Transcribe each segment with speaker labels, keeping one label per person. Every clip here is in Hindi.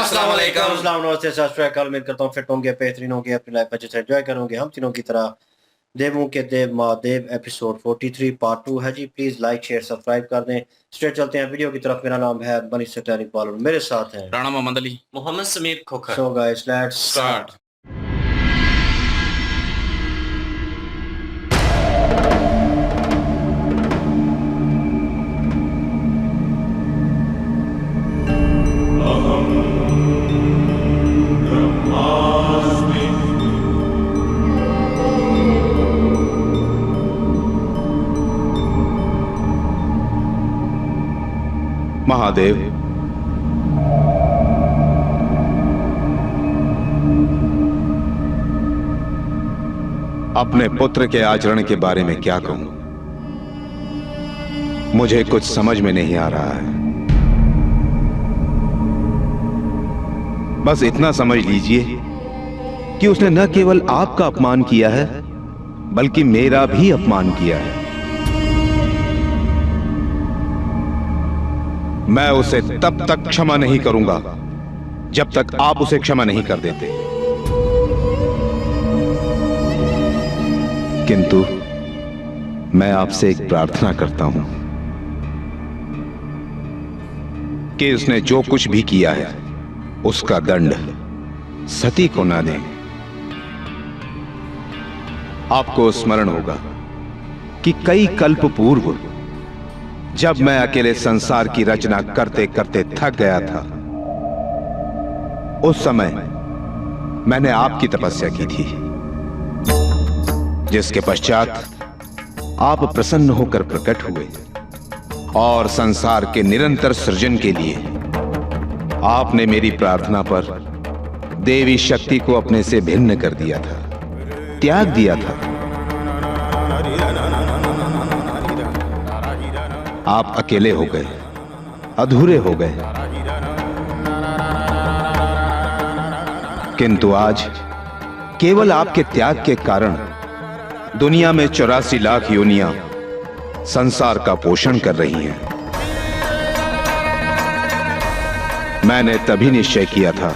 Speaker 1: अस्सलाम वालेकुम।
Speaker 2: अस्सलाम नमस्ते सत श्री अकाल। उम्मीद करता हूँ फिट होंगे, बेहतरीन होंगे, अपनी लाइफ अच्छे से एंजॉय करोगे। हम तीनों की तरह देवों के देव महादेव एपिसोड 43 पार्ट 2 है जी। प्लीज लाइक शेयर सब्सक्राइब कर दें। स्ट्रेट चलते हैं वीडियो की तरफ। मेरा नाम है बनी सटारी पाल, मेरे साथ हैं
Speaker 1: Rana Mohammad Ali,
Speaker 3: Mohammad Sameer Khokhar.
Speaker 2: So guys let's
Speaker 1: start.
Speaker 4: Mahadev, अपने पुत्र के आचरण के बारे में क्या कहूं? मुझे कुछ समझ में नहीं आ रहा है। बस इतना समझ लीजिए कि उसने न केवल आपका अपमान किया है बल्कि मेरा भी अपमान किया है। मैं उसे तब तक क्षमा नहीं करूंगा जब तक आप उसे क्षमा नहीं कर देते। किंतु मैं आपसे एक प्रार्थना करता हूं कि उसने जो कुछ भी किया है उसका दंड सती को ना दें। आपको स्मरण होगा कि कई कल्प पूर्व जब मैं अकेले संसार की रचना करते करते थक गया था, उस समय मैंने आपकी तपस्या की थी, जिसके पश्चात आप प्रसन्न होकर प्रकट हुए और संसार के निरंतर सृजन के लिए आपने मेरी प्रार्थना पर देवी शक्ति को अपने से भिन्न कर दिया था, त्याग दिया था। आप अकेले हो गए, अधूरे हो गए। किंतु आज केवल आपके त्याग के कारण दुनिया में 84 लाख योनियां संसार का पोषण कर रही हैं। मैंने तभी निश्चय किया था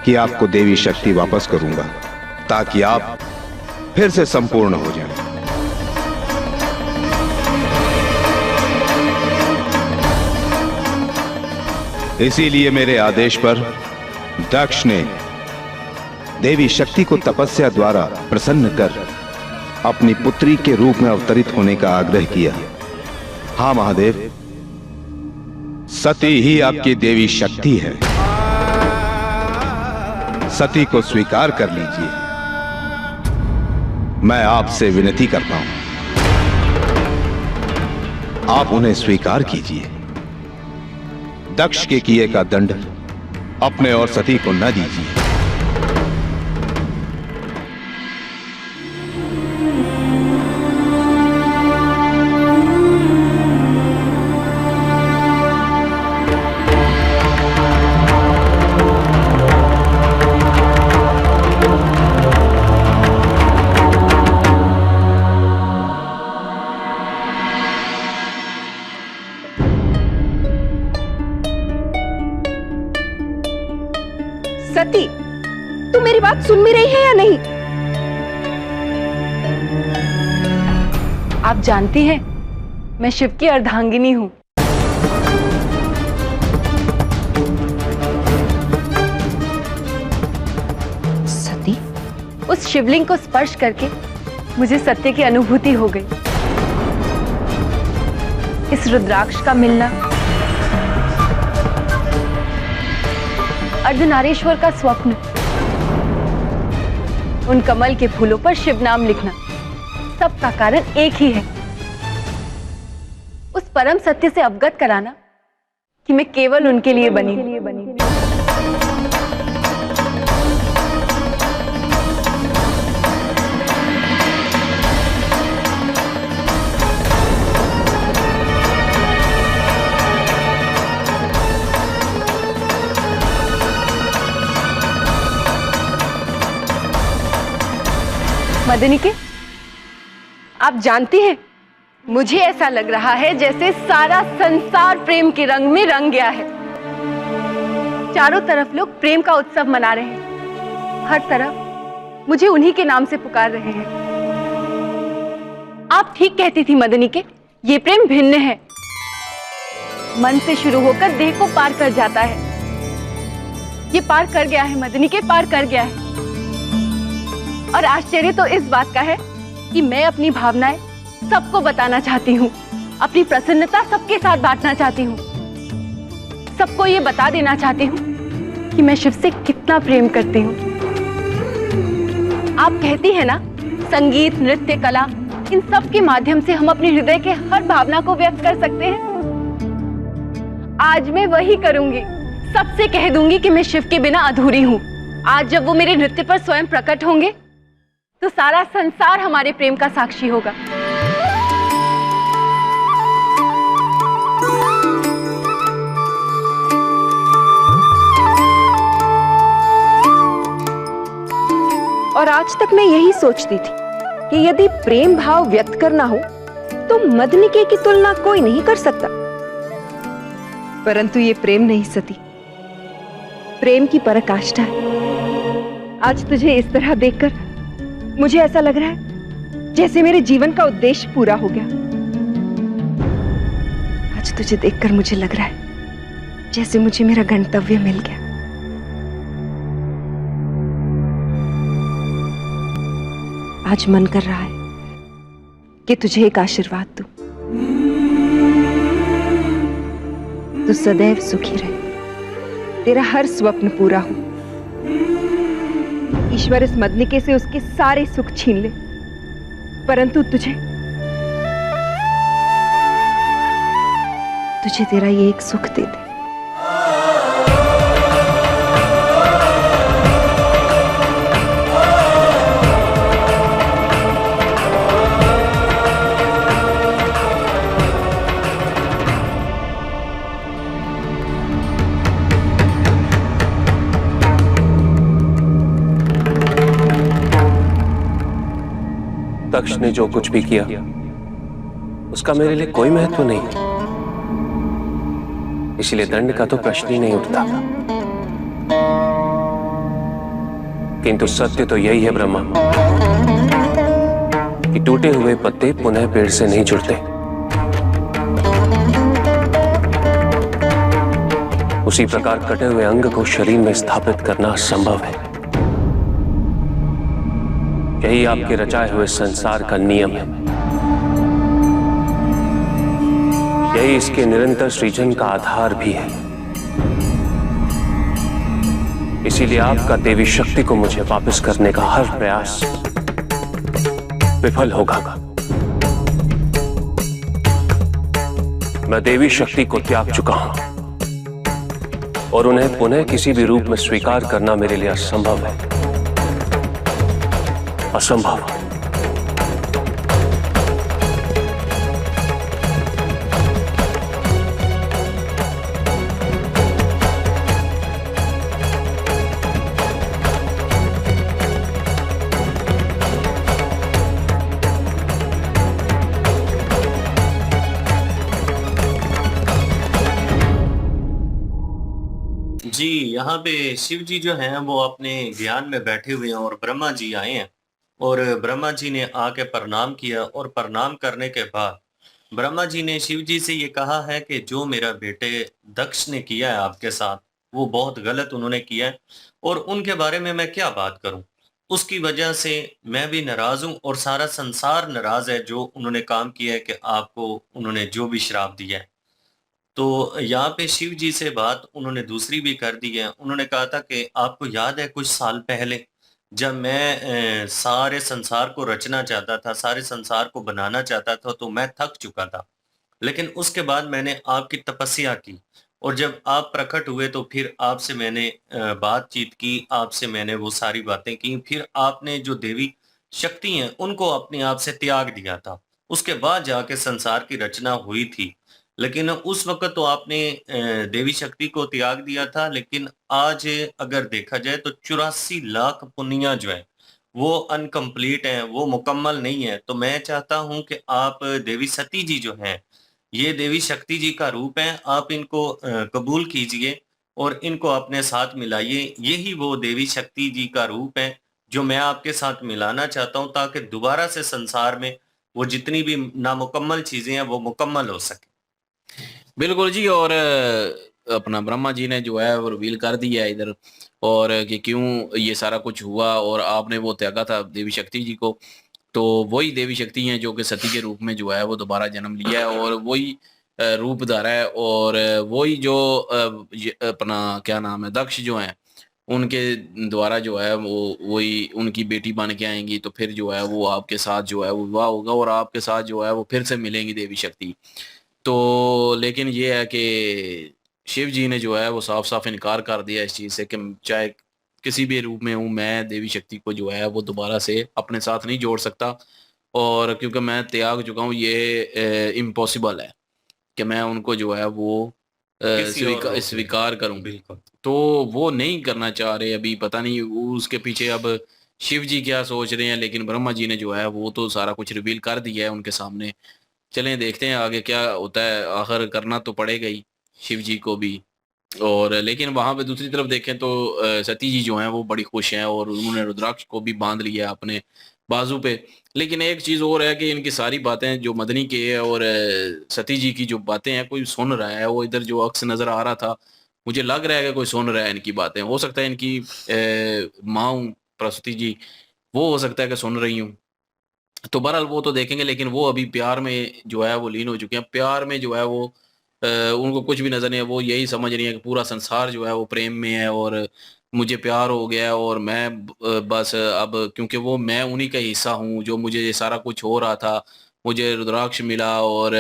Speaker 4: कि आपको देवी शक्ति वापस करूंगा ताकि आप फिर से संपूर्ण हो जाएं। इसीलिए मेरे आदेश पर दक्ष ने देवी शक्ति को तपस्या द्वारा प्रसन्न कर अपनी पुत्री के रूप में अवतरित होने का आग्रह किया। हां महादेव, सती ही आपकी देवी शक्ति है। सती को स्वीकार कर लीजिए। मैं आपसे विनती करता हूं, आप उन्हें स्वीकार कीजिए। दक्ष के किए का दंड अपने और सती को न दीजिए।
Speaker 5: सती, तू मेरी बात सुन भी रही है या नहीं? आप जानती हैं, मैं शिव की अर्धांगिनी हूं। सती, उस शिवलिंग को स्पर्श करके मुझे सत्य की अनुभूति हो गई। इस रुद्राक्ष का मिलना, अर्धनारीश्वर का स्वप्न, उन कमल के फूलों पर शिव नाम लिखना, सबका कारण एक ही है। उस परम सत्य से अवगत कराना कि मैं केवल उनके लिए बनी हूं। मदनी के, आप जानती हैं, मुझे ऐसा लग रहा है जैसे सारा संसार प्रेम के रंग में रंग गया है। चारों तरफ लोग प्रेम का उत्सव मना रहे हैं। हर तरफ मुझे उन्हीं के नाम से पुकार रहे हैं। आप ठीक कहती थी मदनी के ये प्रेम भिन्न है। मन से शुरू होकर देह को पार कर जाता है। ये पार कर गया है मदनी के, पार कर गया है। और आश्चर्य तो इस बात का है कि मैं अपनी भावनाएं सबको बताना चाहती हूँ, अपनी प्रसन्नता सबके साथ बांटना चाहती हूँ, सबको ये बता देना चाहती हूँ कि मैं शिव से कितना प्रेम करती हूँ। आप कहती है ना, संगीत, नृत्य, कला, इन सब के माध्यम से हम अपने हृदय के हर भावना को व्यक्त कर सकते हैं। आज मैं वही करूंगी। सबसे कह दूंगी कि मैं शिव के बिना अधूरी हूँ। आज जब वो मेरे नृत्य पर स्वयं प्रकट होंगे तो सारा संसार हमारे प्रेम का साक्षी होगा।
Speaker 1: और आज तक मैं यही सोचती थी कि यदि प्रेम भाव व्यक्त करना हो तो मदनिके की तुलना कोई नहीं कर सकता। परंतु ये प्रेम नहीं सती, प्रेम की पराकाष्ठा है। आज तुझे इस तरह देखकर मुझे ऐसा लग रहा है जैसे मेरे जीवन का उद्देश्य पूरा हो गया। आज तुझे देखकर मुझे लग रहा है जैसे मुझे मेरा गंतव्य मिल गया। आज मन कर रहा है कि तुझे एक आशीर्वाद दूं। तू सदैव सुखी रहे, तेरा हर स्वप्न पूरा हो। ईश्वर इस मदनिके से उसके सारे सुख छीन ले, परंतु तुझे तेरा ये एक सुख दे दे।
Speaker 3: दक्ष ने जो कुछ भी किया उसका मेरे लिए कोई महत्व नहीं, इसलिए दंड का तो प्रश्न ही नहीं उठता। किंतु सत्य तो यही है ब्रह्मा कि टूटे हुए पत्ते पुनः पेड़ से नहीं जुड़ते। उसी प्रकार कटे हुए अंग को शरीर में स्थापित करना असंभव है। यही आपके रचाए हुए संसार का नियम है। यही इसके निरंतर सृजन का आधार भी है। इसीलिए आपका देवी शक्ति को मुझे वापस करने का हर प्रयास विफल होगा। मैं देवी शक्ति को त्याग चुका हूं और उन्हें पुनः किसी भी रूप में स्वीकार करना मेरे लिए असंभव है। असंभव।
Speaker 2: जी, यहाँ पे शिव जी जो हैं वो अपने ज्ञान में बैठे हुए हैं और ब्रह्मा जी आए हैं और ब्रह्मा जी ने आके प्रणाम किया और प्रणाम करने के बाद ब्रह्मा जी ने शिव जी से ये कहा है कि जो मेरा बेटे दक्ष ने किया है आपके साथ वो बहुत गलत उन्होंने किया है और उनके बारे में मैं क्या बात करूं। उसकी वजह से मैं भी नाराज हूं और सारा संसार नाराज है जो उन्होंने काम किया है कि आपको उन्होंने जो भी श्राप दिया है। तो यहाँ पे शिव जी से बात उन्होंने दूसरी भी कर दी है। उन्होंने कहा था कि आपको याद है कुछ साल पहले जब मैं सारे संसार को रचना चाहता था, सारे संसार को बनाना चाहता था, तो मैं थक चुका था। लेकिन उसके बाद मैंने आपकी तपस्या की और जब आप प्रकट हुए तो फिर आपसे मैंने बातचीत की, आपसे मैंने वो सारी बातें की। फिर आपने जो देवी शक्ति हैं उनको अपने आप से त्याग दिया था। उसके बाद जाके संसार की रचना हुई थी। लेकिन उस वक़्त तो आपने देवी शक्ति को त्याग दिया था, लेकिन आज अगर देखा जाए तो 84 लाख पुनिया जो है, वो अनकम्प्लीट हैं, वो मुकम्मल नहीं है। तो मैं चाहता हूँ कि आप देवी सती जी जो हैं, ये देवी शक्ति जी का रूप है, आप इनको कबूल कीजिए
Speaker 6: और इनको अपने साथ मिलाइए। यही वो देवी शक्ति जी का रूप है जो मैं आपके साथ मिलाना चाहता हूँ, ताकि दोबारा से संसार में वो जितनी भी नामुकम्मल चीजें हैं वो मुकम्मल हो सके।
Speaker 7: बिल्कुल जी। और अपना ब्रह्मा जी ने जो है वो रिवील कर दिया है इधर, और कि क्यों ये सारा कुछ हुआ, और आपने वो त्यागा था देवी शक्ति जी को। तो वही देवी शक्ति हैं जो कि सती के रूप में जो है वो दोबारा जन्म लिया है, और वही रूप धारा है। और वही जो अपना क्या नाम है, दक्ष जो है, उनके द्वारा जो है वो वही उनकी बेटी बन के आएंगी। तो फिर जो है वो आपके साथ जो है वो विवाह होगा, और आपके साथ जो है वो फिर से मिलेंगी देवी शक्ति। तो लेकिन ये है कि शिव जी ने जो है वो साफ साफ इनकार कर दिया इस चीज़ से कि चाहे किसी भी रूप में हूँ, मैं देवी शक्ति को जो है वो दोबारा से अपने साथ नहीं जोड़ सकता। और क्योंकि मैं त्याग चुका हूँ, ये इम्पॉसिबल है कि मैं उनको जो है वो
Speaker 6: किसी और रूप में।
Speaker 7: स्वीकार करूँ।
Speaker 6: बिल्कुल।
Speaker 7: तो वो नहीं करना चाह रहे अभी, पता नहीं उसके पीछे अब शिव जी क्या सोच रहे हैं। लेकिन ब्रह्मा जी ने जो है वो तो सारा कुछ रिवील कर दिया है उनके सामने। चलें देखते हैं आगे क्या होता है, आखिर करना तो पड़ेगा ही शिव जी को भी। और लेकिन वहां पे दूसरी तरफ देखें तो सती जी जो हैं वो बड़ी खुश हैं, और उन्होंने रुद्राक्ष को भी बांध लिया अपने बाजू पे। लेकिन एक चीज और है कि इनकी सारी बातें जो मदनी के है और सती जी की जो बातें हैं, कोई सुन रहा है। वो इधर जो अक्स नजर आ रहा था, मुझे लग रहा है कि कोई सुन रहा है इनकी बातें। हो सकता है इनकी माँ प्रसूति जी, वो हो सकता है कि सुन रही हूँ। तो बहरहाल वो तो देखेंगे। लेकिन वो अभी प्यार में जो है वो लीन हो चुके हैं। प्यार में जो है वो उनको कुछ भी नजर नहीं है। वो यही समझ रही है कि पूरा संसार जो है वो प्रेम में है, और मुझे प्यार हो गया है, और मैं बस अब क्योंकि वो मैं उन्हीं का हिस्सा हूँ, जो मुझे ये सारा कुछ हो रहा था, मुझे रुद्राक्ष मिला, और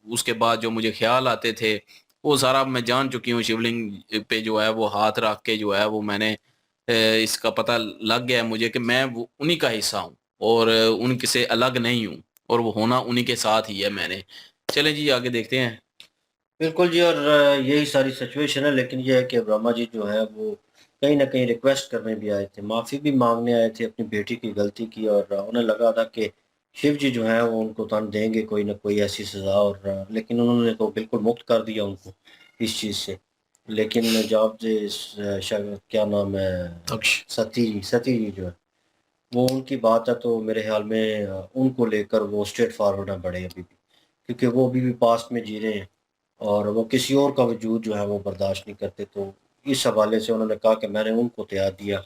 Speaker 7: उसके बाद जो मुझे ख्याल आते थे वो सारा मैं जान चुकी हूँ। शिवलिंग पे जो है वो हाथ रख के जो है वो मैंने इसका पता लग गया है मुझे कि मैं वो उन्हीं का हिस्सा हूँ, और उनके से अलग नहीं हूँ, और वो होना उन्हीं के साथ ही है मैंने। चलें जी आगे देखते हैं।
Speaker 2: बिल्कुल जी। और यही सारी सिचुएशन है। लेकिन यह है कि ब्रह्मा जी जो है वो कहीं ना कहीं रिक्वेस्ट करने भी आए थे, माफ़ी भी मांगने आए थे अपनी बेटी की गलती की। और उन्हें लगा था कि शिव जी जो है वो उनको तन देंगे कोई ना कोई ऐसी सज़ा। और लेकिन उन्होंने तो बिल्कुल मुक्त कर दिया उनको इस चीज़ से। लेकिन जब से क्या नाम है,
Speaker 7: तक्ष।
Speaker 2: सती जी जो है वो उनकी बात है, तो मेरे ख्याल में उनको लेकर वो स्ट्रेट फॉरवर्ड ना बढ़े अभी भी, क्योंकि वो अभी भी पास्ट में जी रहे हैं और वो किसी और का वजूद जो है वो बर्दाश्त नहीं करते। तो इस हवाले से उन्होंने कहा कि मैंने उनको त्याग दिया,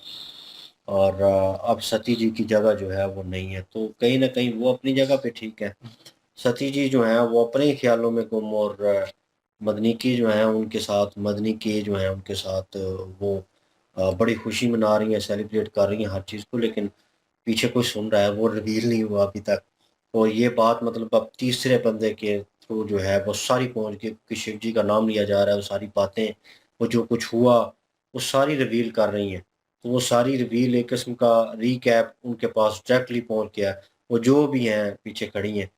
Speaker 2: और अब सती जी की जगह जो है वो नहीं है। तो कहीं ना कहीं वो अपनी जगह पे ठीक है। सती जी जो है वो अपने ही ख्यालों में गुम, और मदनी की जो है उनके साथ, मदनी के जो है उनके साथ वो बड़ी खुशी मना रही हैं, सेलिब्रेट कर रही हैं हर चीज़ को। लेकिन पीछे कोई सुन रहा है, वो रिवील नहीं हुआ अभी तक। और ये बात मतलब अब तीसरे बंदे के थ्रू जो है वो सारी पहुंच के, कि शिव जी का नाम लिया जा रहा है, वो सारी बातें, वो जो कुछ हुआ वो सारी रिवील कर रही हैं। तो वो सारी रिवील एक किस्म का रीकैप उनके पास डायरेक्टली पहुंच गया। वो जो भी हैं पीछे खड़ी हैं,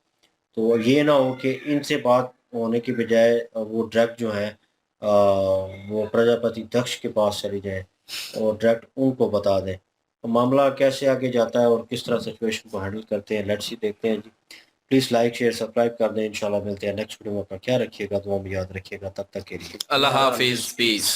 Speaker 2: तो ये ना हो कि इनसे बात होने की बजाय वो डायरेक्ट जो है वो प्रजापति दक्ष के पास चली जाए और डायरेक्ट उनको बता दें। तो मामला कैसे आगे जाता है और किस तरह सिचुएशन को हैंडल करते हैं, लेट्स सी, देखते हैं जी। प्लीज़ लाइक शेयर सब्सक्राइब कर दें। इंशाल्लाह मिलते हैं नेक्स्ट वीडियो में। अपना ख्याल रखिएगा, दुआ में याद रखिएगा। तब तक के लिए
Speaker 7: अल्लाह हाफिज, पीस।